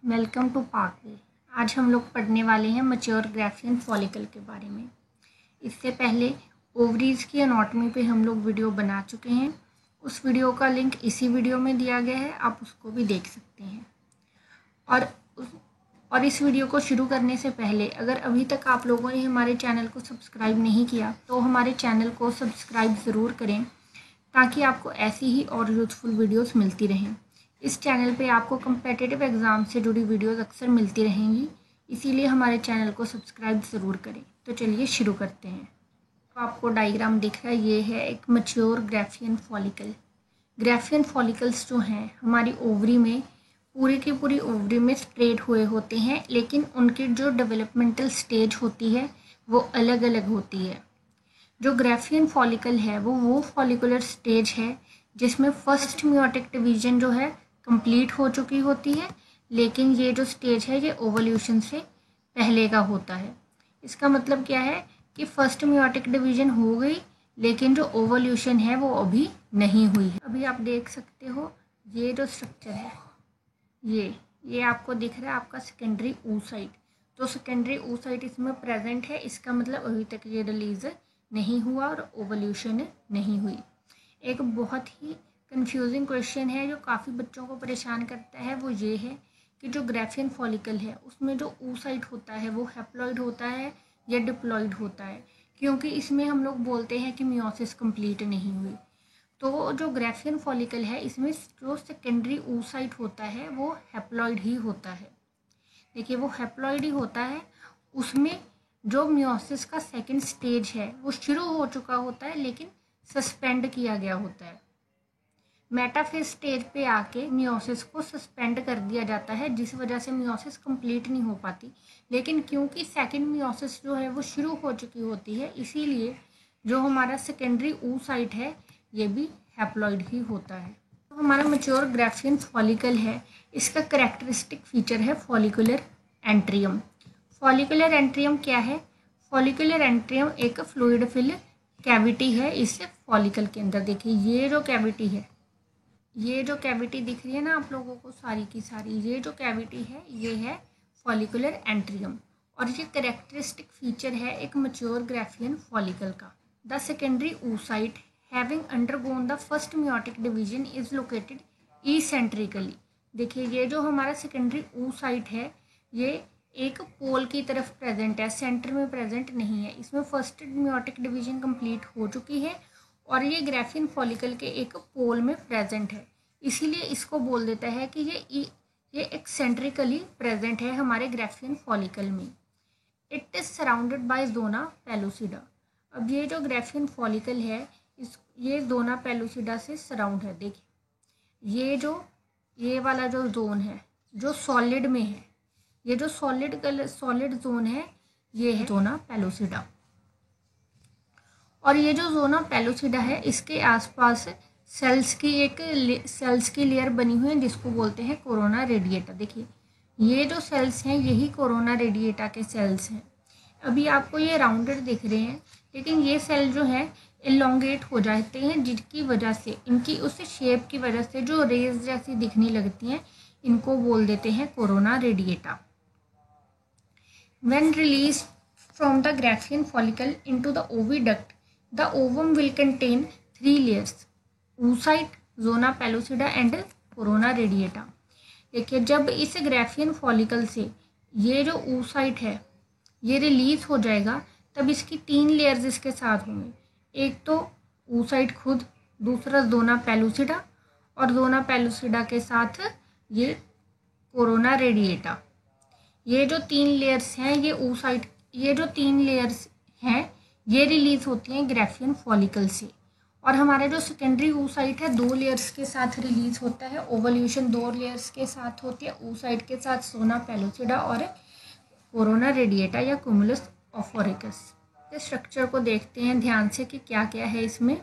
Welcome to पाकवे। आज हम लोग पढ़ने वाले हैं मैच्योर ग्राफियन फॉलिकल के बारे में। इससे पहले ओवरीज की एनाटॉमी पे हम लोग वीडियो बना चुके हैं। उस वीडियो का लिंक इसी वीडियो में दिया गया है, आप उसको भी देख सकते हैं। और इस वीडियो को शुरू करने से पहले अगर अभी तक आप लोगों ने हमारे चैनल को सब्सक्राइब नहीं किया तो हमारे चैनल को सब्सक्राइब ज़रूर करें, ताकि आपको ऐसी ही और यूज़फुल वीडियोस मिलती रहें। इस चैनल पे आपको कम्पिटिटिव एग्ज़ाम से जुड़ी वीडियोस अक्सर मिलती रहेंगी, इसीलिए हमारे चैनल को सब्सक्राइब ज़रूर करें। तो चलिए शुरू करते हैं। तो आपको डायग्राम दिख रहा है, ये है एक mature Graafian follicle. Graafian follicles जो हैं हमारी ओवरी में, पूरी की पूरी ओवरी में स्प्रेड हुए होते हैं, लेकिन उनकी जो डेवलपमेंटल स्टेज होती है वो अलग अलग होती है। जो ग्राफियन फॉलिकल है वो फॉलिकुलर स्टेज है जिसमें फर्स्ट मियोटिक डिवीजन जो है कंप्लीट हो चुकी होती है, लेकिन ये जो स्टेज है ये ओवल्यूशन से पहले का होता है। इसका मतलब क्या है कि फर्स्ट मियोटिक डिवीजन हो गई, लेकिन जो ओवल्यूशन है वो अभी नहीं हुई है। अभी आप देख सकते हो ये जो स्ट्रक्चर है ये आपको दिख रहा है आपका सेकेंडरी oocyte। तो सेकेंडरी oocyte इसमें प्रेजेंट है, इसका मतलब अभी तक ये रिलीज नहीं हुआ और ओवल्यूशन नहीं हुई। एक बहुत ही कंफ्यूजिंग क्वेश्चन है जो काफ़ी बच्चों को परेशान करता है, वो ये है कि जो ग्राफियन फॉलिकल है उसमें जो oocyte होता है वो हैप्लॉइड होता है या डिप्लॉइड होता है, क्योंकि इसमें हम लोग बोलते हैं कि मियोसिस कंप्लीट नहीं हुई। तो जो ग्राफियन फॉलिकल है इसमें जो सेकेंडरी oocyte होता है वो हैप्लॉइड ही होता है। देखिए वो हैप्लॉइड ही होता है, उसमें जो मियोसिस का सेकंड स्टेज है वो शुरू हो चुका होता है, लेकिन सस्पेंड किया गया होता है। मेटाफेज स्टेज पे आके मियोसिस को सस्पेंड कर दिया जाता है, जिस वजह से मियोसिस कंप्लीट नहीं हो पाती। लेकिन क्योंकि सेकंड मियोसिस जो है वो शुरू हो चुकी होती है, इसीलिए जो हमारा सेकेंडरी oocyte है ये भी हैप्लॉइड ही होता है। तो हमारा मैच्योर ग्राफियन फॉलिकल है, इसका करेक्टरिस्टिक फीचर है फॉलिकुलर एंट्रियम। फॉलिकुलर एंट्रियम क्या है? फॉलिकुलर एंट्रियम एक फ्लूइड फिल कैविटी है इस फॉलिकल के अंदर। देखिए ये जो कैविटी है, ये जो कैविटी दिख रही है ना आप लोगों को सारी की सारी, ये जो कैविटी है ये है फॉलिकुलर एंट्रियम, और ये करेक्टरिस्टिक फीचर है एक मैच्योर ग्राफियन फॉलिकल का। The secondary oocyte having undergone the first meiotic division is located eccentrically। देखिए ये जो हमारा सेकेंडरी oocyte है ये एक पोल की तरफ प्रेजेंट है, सेंटर में प्रेजेंट नहीं है। इसमें फर्स्ट मियोटिक डिवीजन कंप्लीट हो चुकी है और ये ग्राफियन फॉलिकल के एक पोल में प्रेजेंट है, इसीलिए इसको बोल देता है कि ये एक्सेंट्रिकली प्रेजेंट है हमारे ग्राफियन फॉलिकल में। It is surrounded by zona pellucida. अब ये जो ग्राफियन फॉलिकल है ये जोना पेलुसिडा से सराउंड है। देखिए ये वाला जो जोन है जो सॉलिड में है, ये जो सॉलिड जोन है ये है जोना पेलुसिडा। और ये जो जोना पेलुसिडा है इसके आसपास सेल्स की लेयर बनी हुई है जिसको बोलते हैं कोरोना रेडिएटा। देखिए ये जो सेल्स हैं यही कोरोना रेडिएटा के सेल्स हैं। अभी आपको ये राउंडेड दिख रहे हैं, लेकिन ये सेल जो है एलोंगेट हो जाते हैं, जिसकी वजह से इनकी उस शेप की वजह से जो रेज जैसी दिखने लगती हैं, इनको बोल देते हैं corona radiata. When released from the Graafian follicle into the oviduct, the ovum will contain 3 layers: oocyte, zona pellucida and corona radiata। देखिए जब इस ग्राफियन फॉलिकल से ये जो oocyte है ये रिलीज हो जाएगा, तब इसकी 3 लेयर्स इसके साथ होंगे। एक तो oocyte खुद, दूसरा जोना पेलुसिडा, और जोना पेलुसिडा के साथ ये कोरोना रेडिएटा। ये जो 3 लेयर्स हैं ये oocyte, ये जो 3 लेयर्स हैं ये रिलीज होती हैं ग्राफियन फॉलिकल से। और हमारा जो सेकेंडरी oocyte है 2 लेयर्स के साथ रिलीज होता है। ओवल्यूशन 2 लेयर्स के साथ होती है, oocyte के साथ जोना पेलुसिडा और कोरोना रेडिएटा या क्यूमुलस ऑफोरिकस। इस स्ट्रक्चर को देखते हैं ध्यान से कि क्या क्या है इसमें।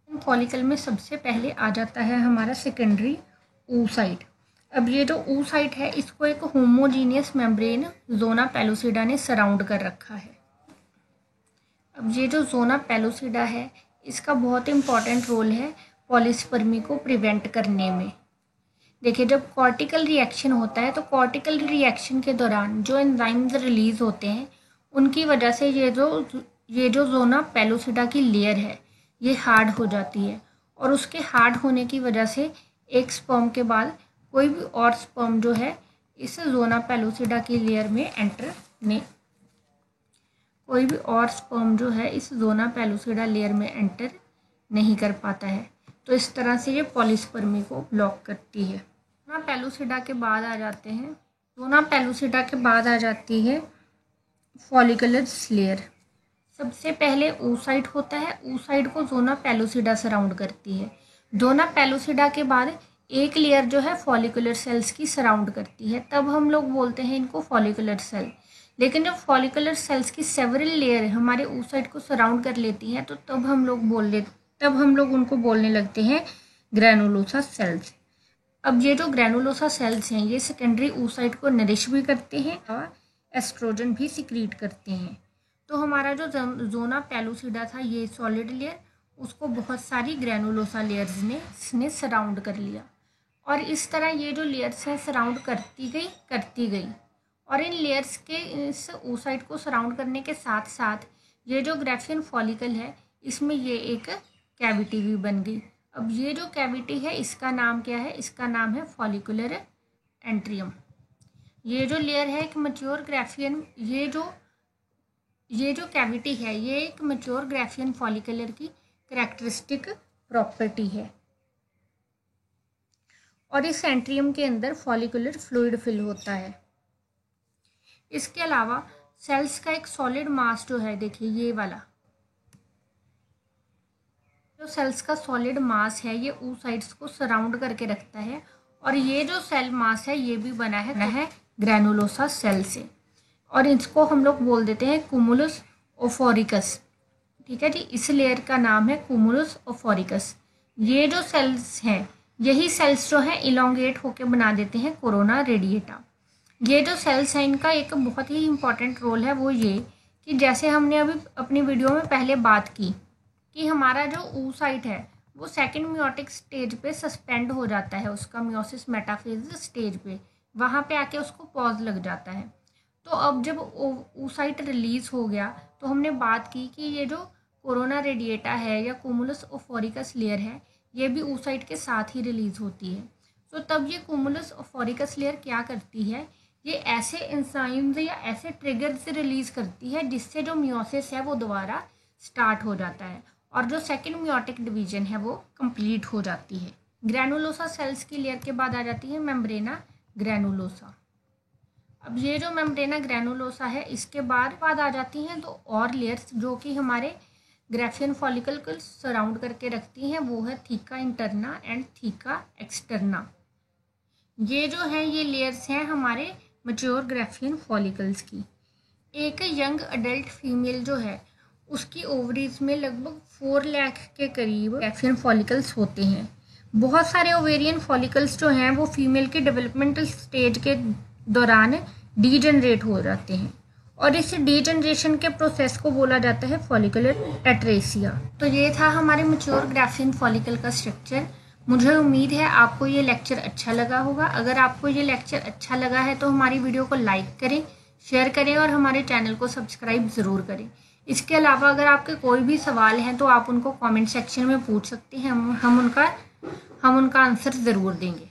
फॉलिकल में सबसे पहले आ जाता है हमारा सेकेंडरी oocyte। अब ये जो oocyte है इसको एक होमोजीनियस मेम्ब्रेन जोना पेलुसिडा ने सराउंड कर रखा है। अब ये जो जोना पेलुसिडा है इसका बहुत इंपॉर्टेंट रोल है पॉलीस्पर्मी को प्रिवेंट करने में। देखिए, जब कॉर्टिकल रिएक्शन होता है तो कॉर्टिकल रिएक्शन के दौरान जो एंजाइम्स रिलीज होते हैं उनकी वजह से ये जो ज़ोना पेलुसिडा की लेयर है ये हार्ड हो जाती है, और उसके हार्ड होने की वजह से एक स्पर्म के बाद कोई भी और स्पर्म जो है इस ज़ोना पेलुसिडा की लेयर में एंटर नहीं कोई भी और स्पर्म जो है इस ज़ोना पेलुसिडा लेयर में एंटर नहीं कर पाता है। तो इस तरह से ये पॉलीस्पर्मी को ब्लॉक करती है। ज़ोना पेलुसिडा के बाद आ जाते हैं ज़ोना पेलुसिडा के बाद आ जाती है फॉलिकुलर लेयर। सबसे पहले oocyte होता है, oocyte को ज़ोना पेलुसिडा सराउंड करती है। ज़ोना पेलुसिडा के बाद एक लेयर जो है फॉलिकुलर सेल्स की सराउंड करती है, तब हम लोग बोलते हैं इनको फॉलिकुलर सेल। लेकिन जब फॉलिकुलर सेल्स की सेवरल लेयर हमारे oocyte को सराउंड कर लेती हैं तो तब हम लोग उनको बोलने लगते हैं ग्रैनुलोसा सेल्स। अब ये जो ग्रैनुलोसा सेल्स हैं ये सेकेंडरी oocyte को नरिश भी करते हैं और एस्ट्रोजन भी सिक्रीट करते हैं। तो हमारा जो ज़ोना पेलुसिडा था ये सॉलिड लेयर, उसको बहुत सारी ग्रैनुलोसा लेयर्स ने सराउंड कर लिया, और इस तरह ये जो लेयर्स हैं सराउंड करती गई और इन लेयर्स के इस oocyte को सराउंड करने के साथ साथ ये जो ग्राफियन फॉलिकल है इसमें ये एक कैविटी भी बन गई। अब ये जो कैविटी है इसका नाम क्या है? इसका नाम है फॉलिकुलर एंट्रियम। ये जो लेयर है एक मैच्योर ग्राफियन ये जो कैविटी है ये एक मैच्योर ग्राफियन फॉलिकुलर की कैरेक्टरिस्टिक प्रॉपर्टी है, और इस एंट्रियम के अंदर फॉलिकुलर फ्लूइड फिल होता है। इसके अलावा सेल्स का एक सॉलिड मास जो है, देखिए ये वाला जो सेल्स का सॉलिड मास है ये oocytes को सराउंड करके रखता है, और ये जो सेल मास है ये भी बना है ग्रैनुलोसा सेल से, और इसको हम लोग बोल देते हैं कुमुलस ओफोरिकस। ठीक है जी, इस लेयर का नाम है कुमुलस ओफोरिकस। ये जो सेल्स हैं यही सेल्स जो हैं इलोंगेट होके बना देते हैं कोरोना रेडिएटा। ये जो सेल्स हैं इनका एक बहुत ही इम्पॉर्टेंट रोल है, वो ये कि जैसे हमने अभी अपनी वीडियो में पहले बात की कि हमारा जो oocyte है वो सेकंड मियोटिक स्टेज पे सस्पेंड हो जाता है, उसका मियोसिस मेटाफेज स्टेज पे, वहाँ पे आके उसको पॉज लग जाता है। तो अब जब oocyte रिलीज हो गया तो हमने बात की कि ये जो कोरोना रेडिएटा है या कुमुलस ओफोरिकस लेयर है ये भी oocyte के साथ ही रिलीज होती है। तो तब ये कुमुलस ओफोरिकस लेयर क्या करती है, ये ऐसे एंजाइम्स या ऐसे ट्रिगर्स रिलीज करती है जिससे जो मियोसिस है वो दोबारा स्टार्ट हो जाता है और जो सेकंड मियोटिक डिवीजन है वो कंप्लीट हो जाती है। ग्रैनुलोसा सेल्स की लेयर के बाद आ जाती है मेम्ब्रेना ग्रैनुलोसा। अब ये जो मेम्ब्रेना ग्रैनुलोसा है इसके बाद आ जाती हैं तो और लेयर्स जो कि हमारे ग्राफियन फॉलिकल को सराउंड करके रखती हैं, वो है theca interna and theca externa. ये जो है ये लेयर्स हैं हमारे मैच्योर ग्राफियन फॉलिकल्स की। एक यंग अडल्ट फीमेल जो है उसकी ओवरीज में लगभग 4 लाख के करीब ग्राफियन फॉलिकल्स होते हैं। बहुत सारे ओवेरियन फॉलिकल्स जो हैं वो फीमेल के डेवलपमेंटल स्टेज के दौरान डीजनरेट हो जाते हैं, और इस डीजनरेशन के प्रोसेस को बोला जाता है फॉलिकुलर एट्रेसिया। तो ये था हमारे मैच्योर ग्राफियन फॉलिकल का स्ट्रक्चर। मुझे उम्मीद है आपको ये लेक्चर अच्छा लगा होगा। अगर आपको ये लेक्चर अच्छा लगा है तो हमारी वीडियो को लाइक करें, शेयर करें और हमारे चैनल को सब्सक्राइब ज़रूर करें। इसके अलावा अगर आपके कोई भी सवाल हैं तो आप उनको कमेंट सेक्शन में पूछ सकते हैं, हम उनका आंसर ज़रूर देंगे।